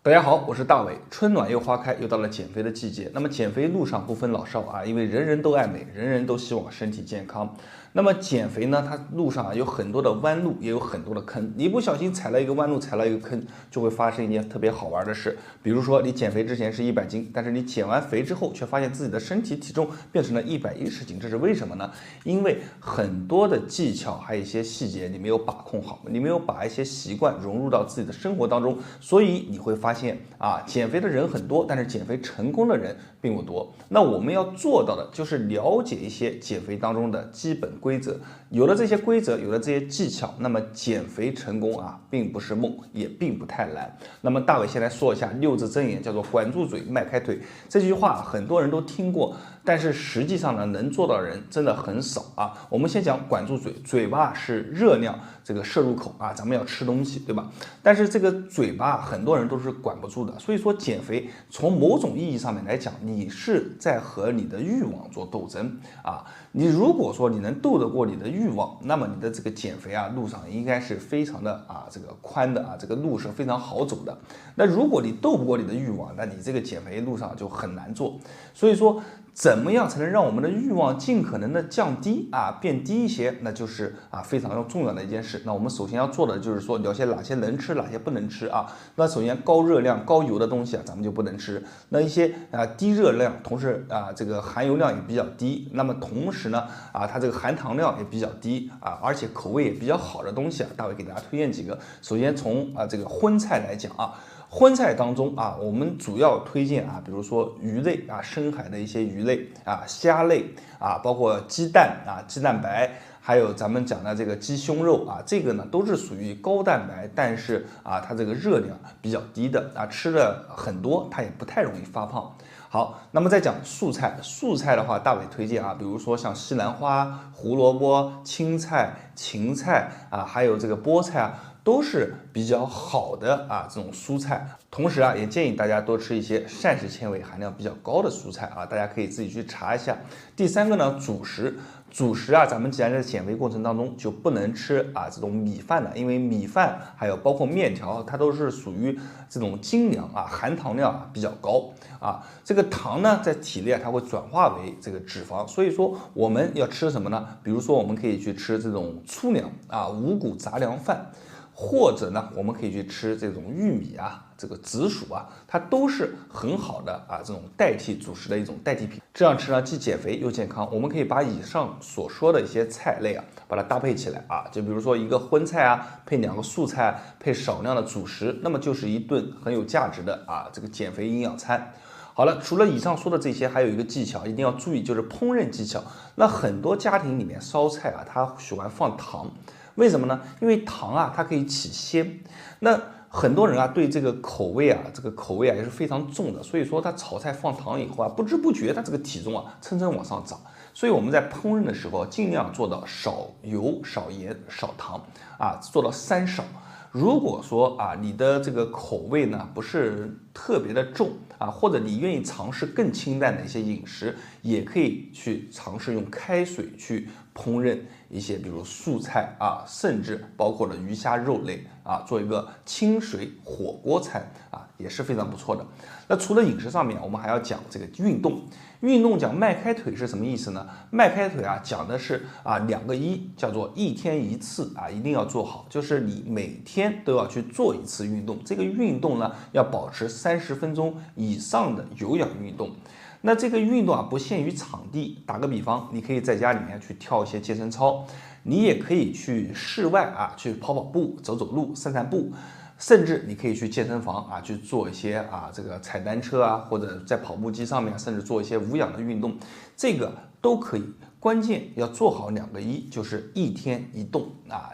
大家好，我是大伟。春暖又花开，又到了减肥的季节。那么减肥路上不分老少啊，因为人人都爱美，人人都希望身体健康。那么减肥呢，它路上有很多的弯路，也有很多的坑。你不小心踩了一个弯路，踩了一个坑，就会发生一件特别好玩的事。比如说，你减肥之前是100斤，但是你减完肥之后，却发现自己的身体体重变成了110斤，这是为什么呢？因为很多的技巧还有一些细节你没有把控好，你没有把一些习惯融入到自己的生活当中，所以你会发现减肥的人很多，但是减肥成功的人并不多。那我们要做到的就是了解一些减肥当中的基本规则，有了这些规则，有了这些技巧，那么减肥成功并不是梦，也并不太难。那么大伟先来说一下6字真言，叫做管住嘴，迈开腿。这句话很多人都听过，但是实际上呢，能做到的人真的很少啊。我们先讲管住嘴，嘴巴是热量这个摄入口咱们要吃东西，对吧？但是这个嘴巴很多人都是管不住的，所以说减肥从某种意义上面来讲，你是在和你的欲望做斗争你如果说你能斗得过你的欲望，那么你的这个减肥路上应该是非常的这个宽的这个路是非常好走的。那如果你斗不过你的欲望，那你这个减肥路上就很难做。所以说，怎么样才能让我们的欲望尽可能的降低变低一些？那就是非常重要的一件事。那我们首先要做的就是说，了解哪些能吃，哪些不能吃那首先高热量、高油的东西咱们就不能吃。那一些低热量，同时这个含油量也比较低，那么同时呢它这个含糖量也比较低而且口味也比较好的东西大伟给大家推荐几个。首先从这个荤菜来讲荤菜当中我们主要推荐比如说鱼类深海的一些鱼类虾类包括鸡蛋鸡蛋白，还有咱们讲的这个鸡胸肉这个呢都是属于高蛋白，但是它这个热量比较低的吃的很多它也不太容易发胖。好，那么再讲素菜，素菜的话，大伟推荐比如说像西兰花、胡萝卜、青菜、芹菜还有这个菠菜都是比较好的这种蔬菜。同时也建议大家多吃一些膳食纤维含量比较高的蔬菜大家可以自己去查一下。第三个呢，主食。主食咱们既然在减肥过程当中就不能吃这种米饭了，因为米饭还有包括面条，它都是属于这种精粮含糖量比较高这个糖呢在体内它会转化为这个脂肪，所以说我们要吃什么呢？比如说我们可以去吃这种粗粮五谷杂粮饭，或者呢我们可以去吃这种玉米这个紫薯它都是很好的这种代替主食的一种代替品。这样吃呢既减肥又健康。我们可以把以上所说的一些菜类把它搭配起来就比如说一个荤菜配2个素菜，配少量的主食，那么就是一顿很有价值的这个减肥营养餐。好了，除了以上说的这些，还有一个技巧一定要注意，就是烹饪技巧。那很多家庭里面烧菜它喜欢放糖，为什么呢？因为糖它可以起鲜。那很多人对这个口味也是非常重的，所以说他炒菜放糖以后不知不觉他这个体重蹭蹭往上涨。所以我们在烹饪的时候尽量做到少油、少盐、少糖做到3少。如果说你的这个口味呢不是特别的重或者你愿意尝试更清淡的一些饮食，也可以去尝试用开水去烹饪一些比如素菜甚至包括了鱼虾肉类做一个清水火锅餐也是非常不错的。那除了饮食上面，我们还要讲这个运动。运动讲迈开腿是什么意思呢？迈开腿讲的是2个1，叫做1天1次一定要做好，就是你每天都要去做1次运动。这个运动呢要保持30分钟以上的有氧运动。那这个运动不限于场地，打个比方，你可以在家里面去跳一些健身操，你也可以去室外去跑跑步、走走路、散散步，甚至你可以去健身房去做一些这个踩单车或者在跑步机上面，甚至做一些无氧的运动，这个都可以。关键要做好2个1，就是1天1动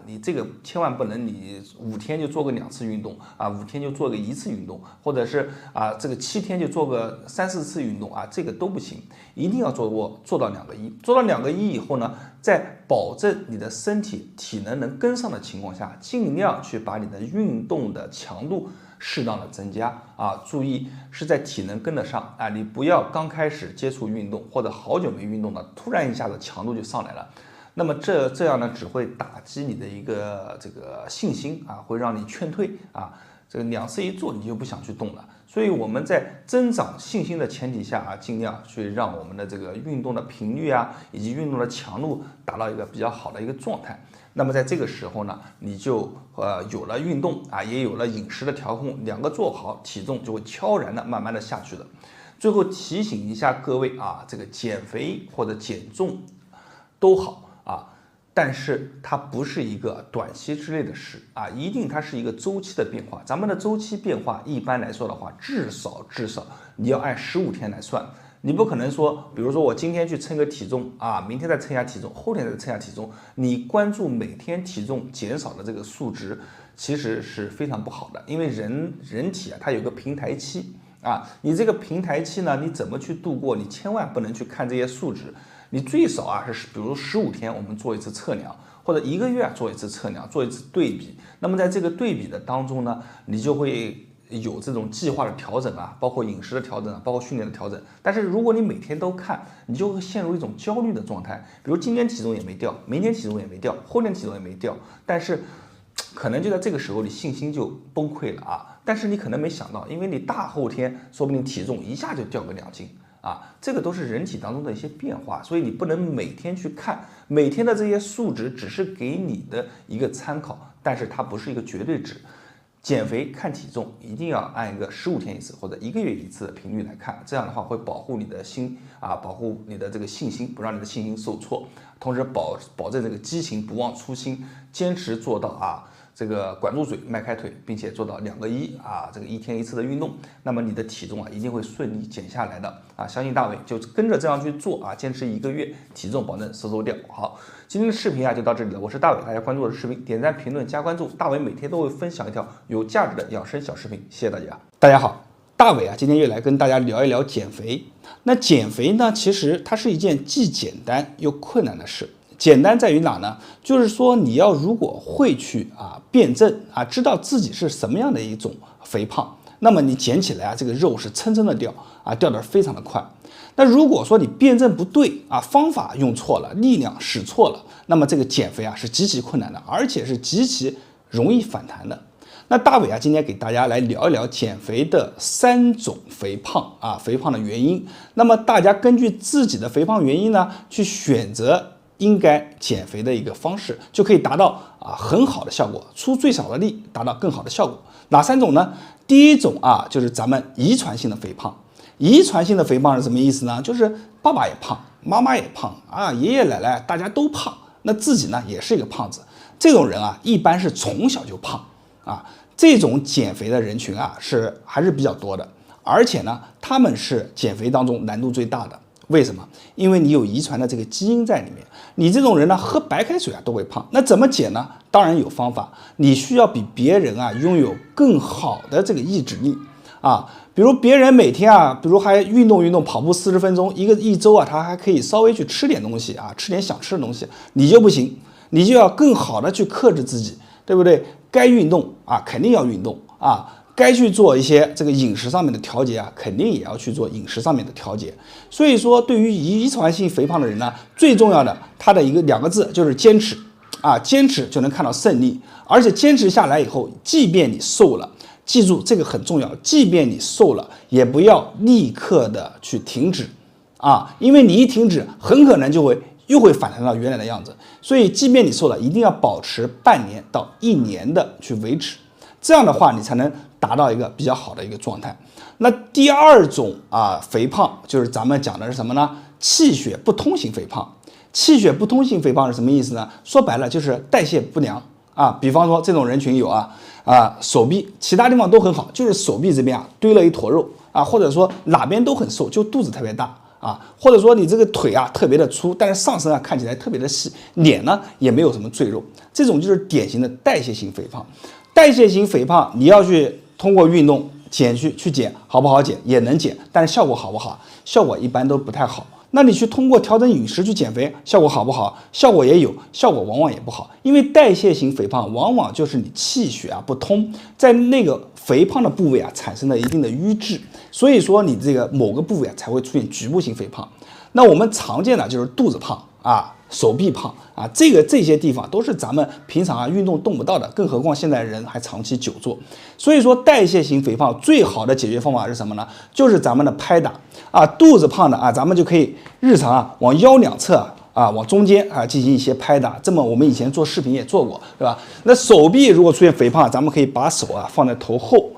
你这个千万不能你5天就做个2次运动5天就做个1次运动，或者是这个7天就做个3、4次运动这个都不行，一定要做到2个1。做到2个1以后呢，在保证你的身体体能跟上的情况下，尽量去把你的运动的强度适当的增加注意是在体能跟得上你不要刚开始接触运动或者好久没运动了，突然一下子强度就上来了，那么这样呢只会打击你的一个这个信心会让你劝退这个2次一做你就不想去动了。所以我们在增长信心的前提下啊，尽量去让我们的这个运动的频率啊，以及运动的强度达到一个比较好的一个状态。那么在这个时候呢，你就有了运动啊，也有了饮食的调控，2个做好，体重就会悄然的慢慢的下去的。最后提醒一下各位啊，这个减肥或者减重都好啊，但是它不是一个短期之内的事啊，一定它是一个周期的变化。咱们的周期变化一般来说的话，至少你要按15天来算。你不可能说，比如说我今天去称个体重啊，明天再称一下体重，后天再称一下体重。你关注每天体重减少的这个数值，其实是非常不好的，因为人体啊，它有个平台期啊，你这个平台期呢，你怎么去度过？你千万不能去看这些数值，你最少啊是比如15天我们做一次测量，或者1个月做一次测量，做一次对比。那么在这个对比的当中呢，你就会有这种计划的调整啊，包括饮食的调整啊，包括训练的调整。但是如果你每天都看，你就会陷入一种焦虑的状态。比如今天体重也没掉，明天体重也没掉，后天体重也没掉，但是可能就在这个时候你信心就崩溃了啊。但是你可能没想到，因为你大后天说不定体重一下就掉个2斤啊，这个都是人体当中的一些变化，所以你不能每天去看，每天的这些数值只是给你的一个参考，但是它不是一个绝对值。减肥看体重一定要按一个15天一次或者1个月一次的频率来看，这样的话会保护你的心啊，保护你的这个信心，不让你的信心受挫，同时保证这个激情不忘初心，坚持做到啊这个管住嘴迈开腿，并且做到2个1啊，这个1天1次的运动，那么你的体重啊一定会顺利减下来的啊！相信大伟就跟着这样去做啊，坚持1个月，体重保证收掉。好，今天的视频啊就到这里了，我是大伟，大家关注我的视频，点赞、评论、加关注，大伟每天都会分享一条有价值的养生小视频，谢谢大家。大家好，大伟啊，今天又来跟大家聊一聊减肥。那减肥呢，其实它是一件既简单又困难的事。简单在于哪呢？就是说你要如果会去辩证啊，知道自己是什么样的一种肥胖，那么你减起来啊，这个肉是蹭蹭的掉啊，掉得非常的快。那如果说你辩证不对啊，方法用错了，力量使错了，那么这个减肥啊是极其困难的，而且是极其容易反弹的。那大伟啊，今天给大家来聊一聊减肥的3种肥胖啊，肥胖的原因。那么大家根据自己的肥胖原因呢，去选择应该减肥的一个方式，就可以达到很好的效果，出最少的力，达到更好的效果。哪3种呢？第一种啊，就是咱们遗传性的肥胖。遗传性的肥胖是什么意思呢？就是爸爸也胖，妈妈也胖啊，爷爷奶奶大家都胖，那自己呢也是一个胖子。这种人啊，一般是从小就胖啊。这种减肥的人群啊，还是比较多的，而且呢，他们是减肥当中难度最大的。为什么？因为你有遗传的这个基因在里面。你这种人呢，喝白开水啊都会胖。那怎么减呢？当然有方法。你需要比别人啊拥有更好的这个意志力啊。比如别人每天啊，比如还运动跑步40分钟，一周啊，他还可以稍微去吃点东西啊，吃点想吃的东西。你就不行，你就要更好的去克制自己，对不对？该运动啊，肯定要运动啊。该去做一些这个饮食上面的调节啊，肯定也要去做饮食上面的调节。所以说，对于遗传性肥胖的人呢，最重要的他的2个字就是坚持啊，坚持就能看到胜利。而且坚持下来以后，即便你瘦了，记住这个很重要，即便你瘦了，也不要立刻的去停止啊，因为你一停止，很可能又会反弹到原来的样子。所以，即便你瘦了，一定要保持半年到1年的去维持。这样的话，你才能达到一个比较好的一个状态。那第2种肥胖就是咱们讲的是什么呢？气血不通型肥胖。气血不通型肥胖是什么意思呢？说白了就是代谢不良啊。比方说这种人群有手臂其他地方都很好，就是手臂这边堆了一坨肉啊，或者说哪边都很瘦，就肚子特别大啊，或者说你这个腿特别的粗，但是上身看起来特别的细，脸呢也没有什么赘肉，这种就是典型的代谢型肥胖。代谢型肥胖，你要去通过运动去减，好不好减？也能减，但是效果好不好？效果一般都不太好。那你去通过调整饮食去减肥，效果好不好？效果也有，效果往往也不好。因为代谢型肥胖往往就是你气血不通，在那个肥胖的部位产生了一定的瘀滞，所以说你这个某个部位才会出现局部性肥胖。那我们常见的就是肚子胖手臂胖啊，这些地方都是咱们平常运动动不到的，更何况现在人还长期久坐。所以说代谢型肥胖最好的解决方法是什么呢？就是咱们的拍打啊，肚子胖的啊，咱们就可以日常往腰两侧往中间进行一些拍打，这么我们以前做视频也做过，对吧？那手臂如果出现肥胖，咱们可以把手放在头后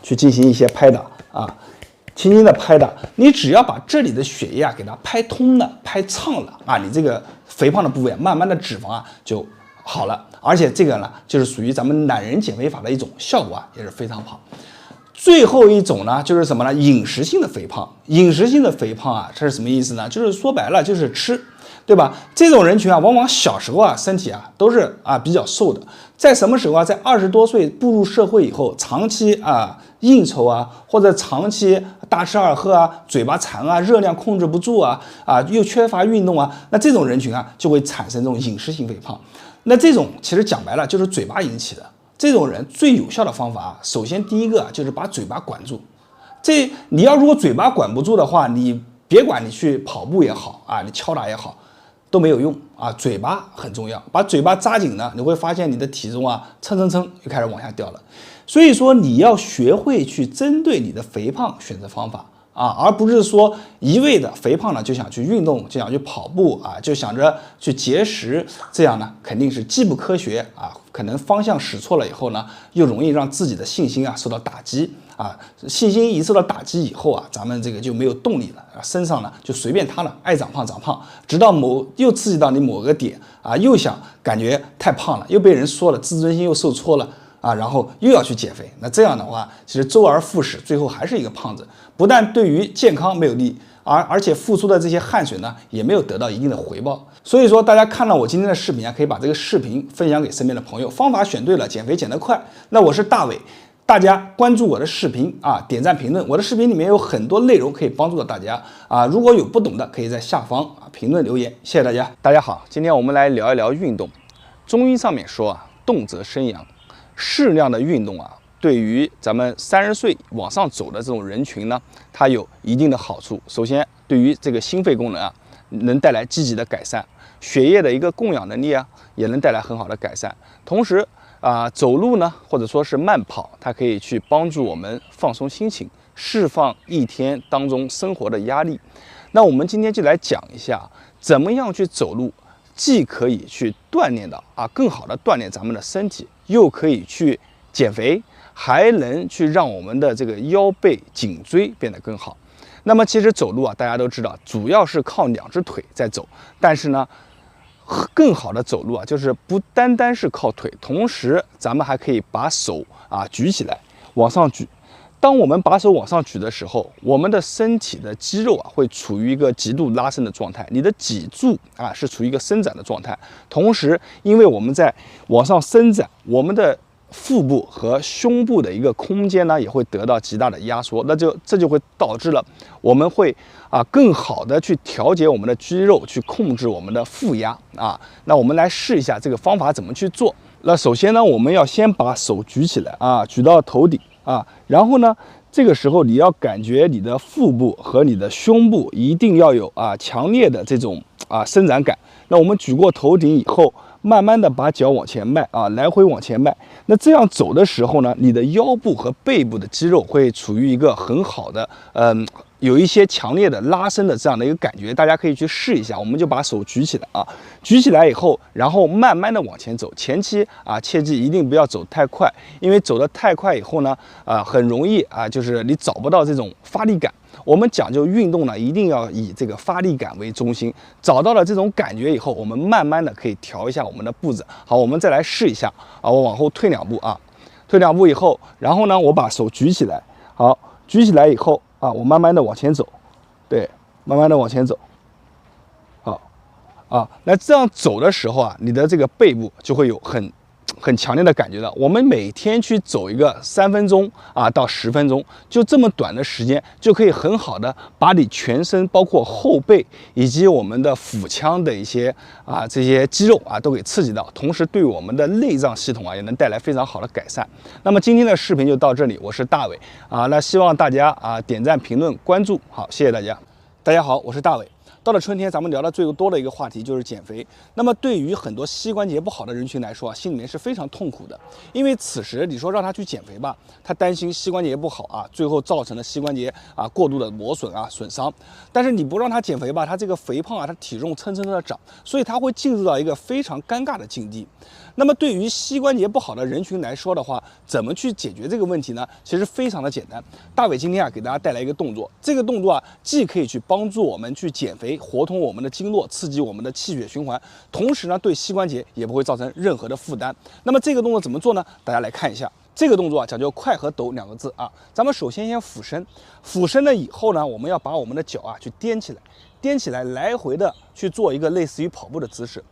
去进行一些拍打轻轻的拍打。你只要把这里的血液给它拍通了、拍畅了你这个肥胖的部位慢慢的脂肪就好了。而且这个呢，就是属于咱们懒人减肥法的一种效果也是非常好。最后一种呢，就是什么呢？饮食性的肥胖。饮食性的肥胖这是什么意思呢？就是说白了就是吃，对吧？这种人群往往小时候身体都是比较瘦的，在什么时候在20多岁步入社会以后，长期应酬或者长期大吃二喝嘴巴馋热量控制不住又缺乏运动那这种人群就会产生这种饮食性肥胖。那这种其实讲白了就是嘴巴引起的。这种人最有效的方法首先第一个就是把嘴巴管住。你如果嘴巴管不住的话，你别管你去跑步也好你敲打也好都没有用嘴巴很重要，把嘴巴扎紧呢，你会发现你的体重蹭就开始往下掉了。所以说你要学会去针对你的肥胖选择方法而不是说一味的肥胖了就想去运动，就想去跑步就想着去节食，这样呢肯定是既不科学可能方向使错了以后呢，又容易让自己的信心受到打击信心一受到打击以后咱们这个就没有动力了身上呢就随便它了，爱长胖长胖，直到又刺激到你某个点又想感觉太胖了，又被人说了，自尊心又受挫了然后又要去减肥。那这样的话，其实周而复始，最后还是一个胖子，不但对于健康没有利，而且付出的这些汗水呢，也没有得到一定的回报。所以说，大家看到我今天的视频可以把这个视频分享给身边的朋友。方法选对了，减肥减得快。那我是大伟，大家关注我的视频点赞评论，我的视频里面有很多内容可以帮助到大家如果有不懂的，可以在下方评论留言。谢谢大家。大家好，今天我们来聊一聊运动。中医上面说动则生阳。适量的运动对于咱们30岁往上走的这种人群呢，它有一定的好处。首先，对于这个心肺功能能带来积极的改善，血液的一个供氧能力也能带来很好的改善。同时走路呢，或者说是慢跑，它可以去帮助我们放松心情，释放一天当中生活的压力。那我们今天就来讲一下，怎么样去走路，既可以去锻炼的更好的锻炼咱们的身体，又可以去减肥，还能去让我们的这个腰背颈椎变得更好。那么其实走路大家都知道，主要是靠2只腿在走，但是呢，更好的走路就是不单单是靠腿，同时咱们还可以把手举起来，往上举。当我们把手往上举的时候，我们的身体的肌肉会处于一个极度拉伸的状态，你的脊柱是处于一个伸展的状态。同时，因为我们在往上伸展，我们的腹部和胸部的一个空间呢，也会得到极大的压缩。这就会导致了我们会更好的去调节我们的肌肉，去控制我们的负压那我们来试一下这个方法怎么去做。那首先呢，我们要先把手举起来举到头顶。然后呢，这个时候你要感觉你的腹部和你的胸部一定要有强烈的这种伸展感。那我们举过头顶以后，慢慢的把脚往前迈来回往前迈。那这样走的时候呢，你的腰部和背部的肌肉会处于一个很好的有一些强烈的拉伸的这样的一个感觉，大家可以去试一下。我们就把手举起来举起来以后，然后慢慢的往前走。前期切记一定不要走太快，因为走得太快以后呢，很容易就是你找不到这种发力感。我们讲究运动呢，一定要以这个发力感为中心。找到了这种感觉以后，我们慢慢的可以调一下我们的步子。好，我们再来试一下我往后退2步退2步以后，然后呢，我把手举起来。好，举起来以后我慢慢的往前走，对，慢慢的往前走。好那这样走的时候你的这个背部就会有很强烈的感觉了。我们每天去走一个3分钟到10分钟，就这么短的时间，就可以很好的把你全身，包括后背以及我们的腹腔的一些这些肌肉都给刺激到，同时对我们的内脏系统也能带来非常好的改善。那么今天的视频就到这里，我是大伟那希望大家点赞、评论、关注，好，谢谢大家。大家好，我是大伟。到了春天，咱们聊的最多的一个话题就是减肥。那么对于很多膝关节不好的人群来说啊，心里面是非常痛苦的，因为此时你说让他去减肥吧，他担心膝关节不好啊，最后造成了膝关节啊过度的磨损啊损伤。但是你不让他减肥吧，他这个肥胖啊，他体重蹭蹭的长，所以他会进入到一个非常尴尬的境地。那么对于膝关节不好的人群来说的话，怎么去解决这个问题呢？其实非常的简单。大伟今天啊给大家带来一个动作，这个动作啊既可以去帮助我们去减肥，活通我们的经络，刺激我们的气血循环，同时呢对膝关节也不会造成任何的负担。那么这个动作怎么做呢？大家来看一下。这个动作啊讲究快和抖2个字啊。咱们首先俯身，俯身了以后呢，我们要把我们的脚啊去踮起来，踮起来来回的去做一个类似于跑步的姿势。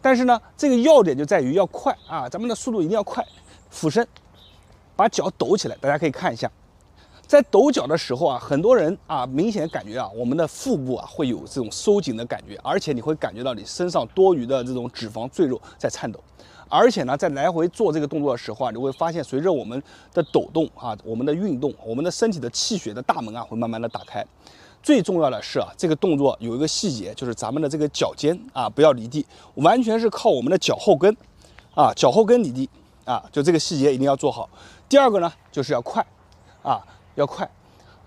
但是呢，这个要点就在于要快啊，咱们的速度一定要快。俯身，把脚抖起来，大家可以看一下，在抖脚的时候啊，很多人啊明显感觉啊，我们的腹部啊会有这种收紧的感觉，而且你会感觉到你身上多余的这种脂肪赘肉在颤抖。而且呢，在来回做这个动作的时候啊，你会发现随着我们的抖动啊，我们的运动，我们的身体的气血的大门啊会慢慢的打开。最重要的是啊，这个动作有一个细节，就是咱们的这个脚尖啊不要离地，完全是靠我们的脚后跟啊，脚后跟离地啊，就这个细节一定要做好。第二个呢，就是要快啊，要快。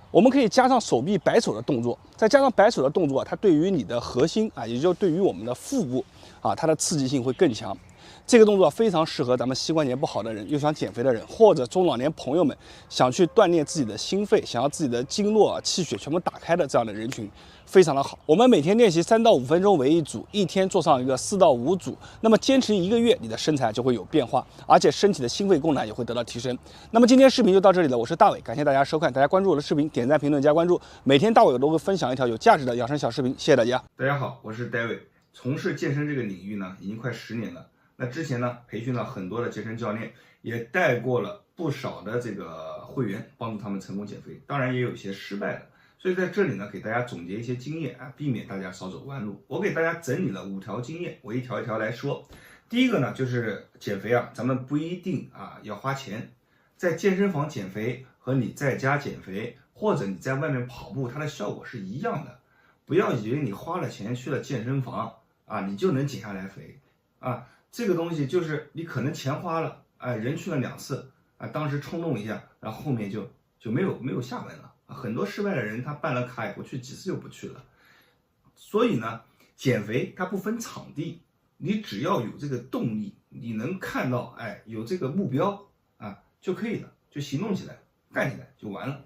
我们可以加上手臂摆手的动作，再加上摆手的动作，它对于你的核心啊，也就对于我们的腹部啊，它的刺激性会更强。这个动作非常适合咱们膝关节不好的人，又想减肥的人，或者中老年朋友们想去锻炼自己的心肺，想要自己的经络气血全部打开的这样的人群，非常的好。我们每天练习3到5分钟为一组，一天做上一个4到5组，那么坚持1个月，你的身材就会有变化，而且身体的心肺功能也会得到提升。那么今天视频就到这里了，我是大伟，感谢大家收看，大家关注我的视频，点赞、评论、加关注，每天大伟都会分享一条有价值的养生小视频，谢谢大家。大家好，我是 David， 从事健身这个领域呢，已经快10年了。那之前呢，培训了很多的健身教练，也带过了不少的这个会员，帮助他们成功减肥。当然也有一些失败的，所以在这里呢，给大家总结一些经验啊，避免大家少走弯路。我给大家整理了5条经验，我一条一条来说。第一个呢，就是减肥啊，咱们不一定啊要花钱，在健身房减肥和你在家减肥，或者你在外面跑步，它的效果是一样的。不要以为你花了钱去了健身房啊，你就能减下来肥啊。这个东西就是你可能钱花了，哎，人去了2次，啊，当时冲动一下，然后后面就没有下文了。很多失败的人他办了卡以后去几次就不去了。所以呢，减肥它不分场地，你只要有这个动力，你能看到，哎，有这个目标啊就可以了，就行动起来，干起来就完了。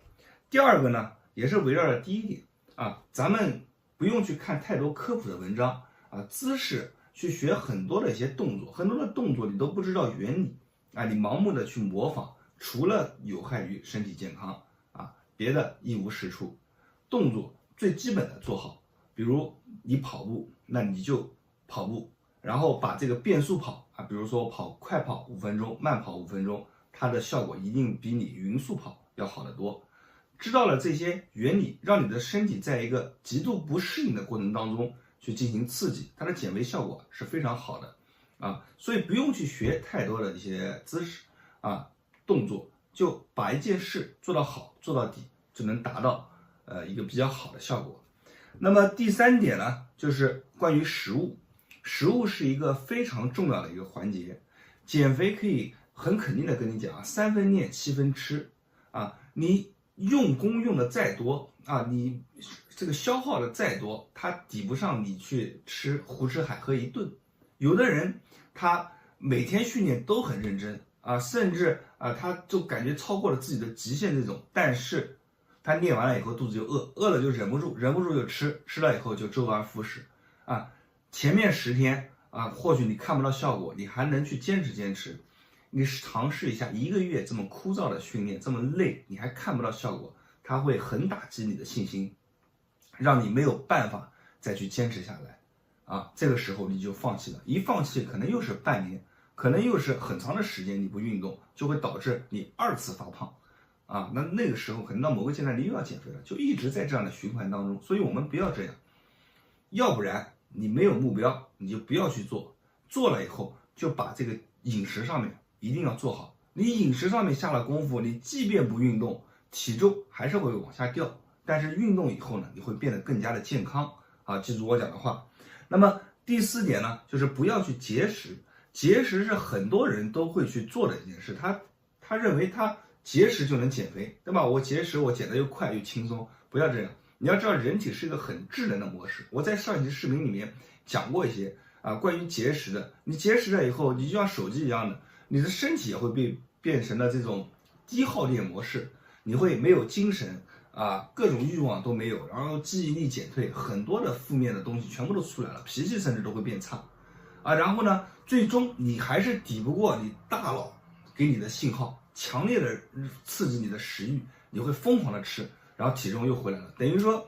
第二个呢，也是围绕着第一点啊，咱们不用去看太多科普的文章啊，姿势。去学很多的一些动作，很多的动作你都不知道原理啊，你盲目的去模仿，除了有害于身体健康啊，别的一无是处。动作最基本的做好，比如你跑步，那你就跑步，然后把这个变速跑啊，比如说快跑5分钟，慢跑5分钟，它的效果一定比你匀速跑要好得多。知道了这些原理，让你的身体在一个极度不适应的过程当中去进行刺激，它的减肥效果是非常好的啊，所以不用去学太多的一些姿势啊动作，就把一件事做到好做到底，就能达到一个比较好的效果。那么第3点呢，就是关于食物，食物是一个非常重要的一个环节。减肥可以很肯定的跟你讲啊，3分练7分吃啊，你用功用的再多啊，你这个消耗的再多，它抵不上你去胡吃海喝一顿。有的人他每天训练都很认真啊，甚至啊他就感觉超过了自己的极限这种，但是他练完了以后肚子就饿，饿了就忍不住就吃，吃了以后就周而复始啊。前面10天啊，或许你看不到效果，你还能去坚持。你尝试一下1个月这么枯燥的训练，这么累，你还看不到效果，它会很打击你的信心，让你没有办法再去坚持下来啊。这个时候你就放弃了，一放弃可能又是半年，可能又是很长的时间你不运动，就会导致你2次发胖啊。那个时候可能到某个阶段你又要减肥了，就一直在这样的循环当中。所以我们不要这样，要不然你没有目标，你就不要去做，做了以后就把这个饮食上面一定要做好。你饮食上面下了功夫，你即便不运动，体重还是会往下掉，但是运动以后呢，你会变得更加的健康啊，记住我讲的话。那么第4点呢，就是不要去节食。节食是很多人都会去做的一件事，他认为他节食就能减肥，对吧？我节食，我减得又快又轻松，不要这样。你要知道，人体是一个很智能的模式。我在上一期视频里面讲过一些关于节食的。你节食了以后，你就像手机一样的，你的身体也会变成了这种低耗电模式，你会没有精神各种欲望都没有，然后记忆力减退，很多的负面的东西全部都出来了，脾气甚至都会变差然后呢，最终你还是抵不过你大脑给你的信号，强烈的刺激你的食欲，你会疯狂的吃，然后体重又回来了，等于说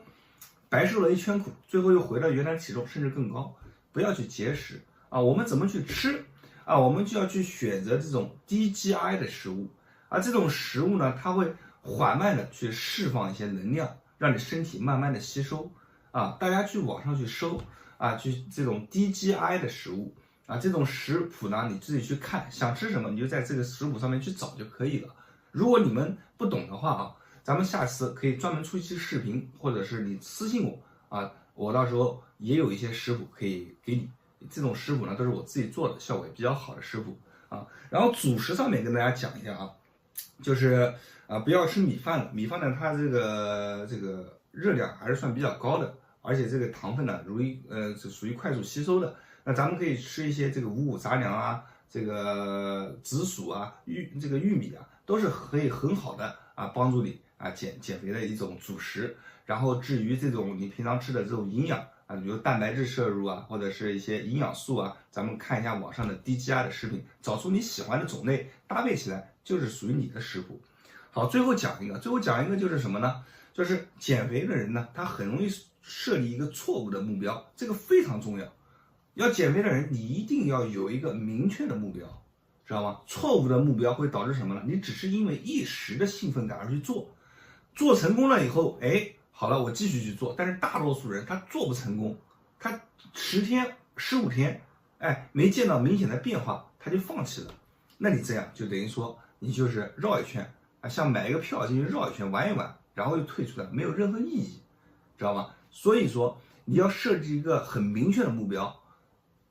白受了一圈苦，最后又回到原来体重甚至更高。不要去节食我们怎么去吃我们就要去选择这种低 GI 的食物这种食物呢，它会缓慢的去释放一些能量，让你身体慢慢的吸收大家去网上去搜去这种低 GI 的食物这种食谱呢，你自己去看，想吃什么你就在这个食谱上面去找就可以了。如果你们不懂的话咱们下次可以专门出一期视频，或者是你私信我我到时候也有一些食谱可以给你。这种食谱呢，都是我自己做的，效果也比较好的食谱然后主食上面跟大家讲一下就是不要吃米饭了。米饭呢，它这个热量还是算比较高的，而且这个糖分呢，是属于快速吸收的。那咱们可以吃一些这个五谷杂粮这个紫薯玉米都是可以很好的帮助你减肥的一种主食。然后至于这种你平常吃的这种营养比如蛋白质摄入或者是一些营养素咱们看一下网上的低 GI 的食品，找出你喜欢的种类，搭配起来就是属于你的食谱。好，最后讲一个就是什么呢？就是减肥的人呢，他很容易设立一个错误的目标，这个非常重要。要减肥的人，你一定要有一个明确的目标，知道吗？错误的目标会导致什么呢？你只是因为一时的兴奋感而去做，做成功了以后，好了，我继续去做。但是大多数人他做不成功，他10天、15天，没见到明显的变化，他就放弃了。那你这样就等于说你就是绕一圈像买一个票进去绕一圈玩一玩，然后又退出来，没有任何意义，知道吗？所以说你要设置一个很明确的目标，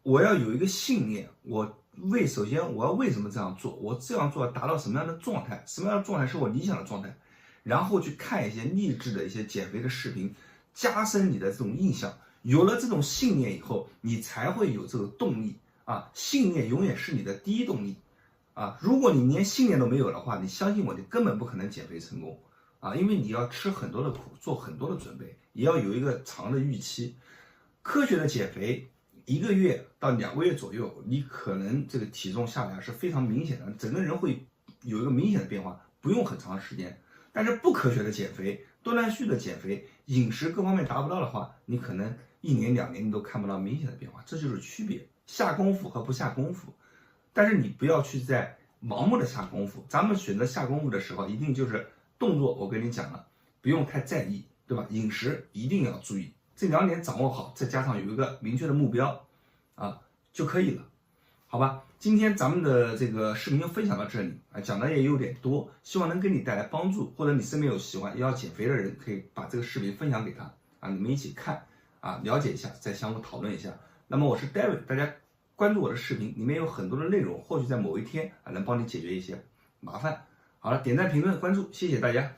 我要有一个信念，首先我要为什么这样做，我这样做要达到什么样的状态，什么样的状态是我理想的状态，然后去看一些励志的一些减肥的视频，加深你的这种印象。有了这种信念以后，你才会有这个动力信念永远是你的第一动力如果你连信念都没有的话，你相信我，你根本不可能减肥成功因为你要吃很多的苦，做很多的准备，也要有一个长的预期。科学的减肥1个月到2个月左右，你可能这个体重下来是非常明显的，整个人会有一个明显的变化，不用很长时间。但是不科学的减肥，断断续的减肥，饮食各方面达不到的话，你可能1年2年你都看不到明显的变化，这就是区别，下功夫和不下功夫。但是你不要去在盲目的下功夫，咱们选择下功夫的时候，一定就是动作，我跟你讲了，不用太在意，对吧？饮食一定要注意，这2点掌握好，再加上有一个明确的目标就可以了，好吧？今天咱们的这个视频就分享到这里讲的也有点多，希望能给你带来帮助，或者你身边有喜欢也要减肥的人，可以把这个视频分享给他你们一起看了解一下，再相互讨论一下。那么我是 David， 大家关注我的视频，里面有很多的内容，或许在某一天能帮你解决一些麻烦。好了，点赞、评论、关注，谢谢大家。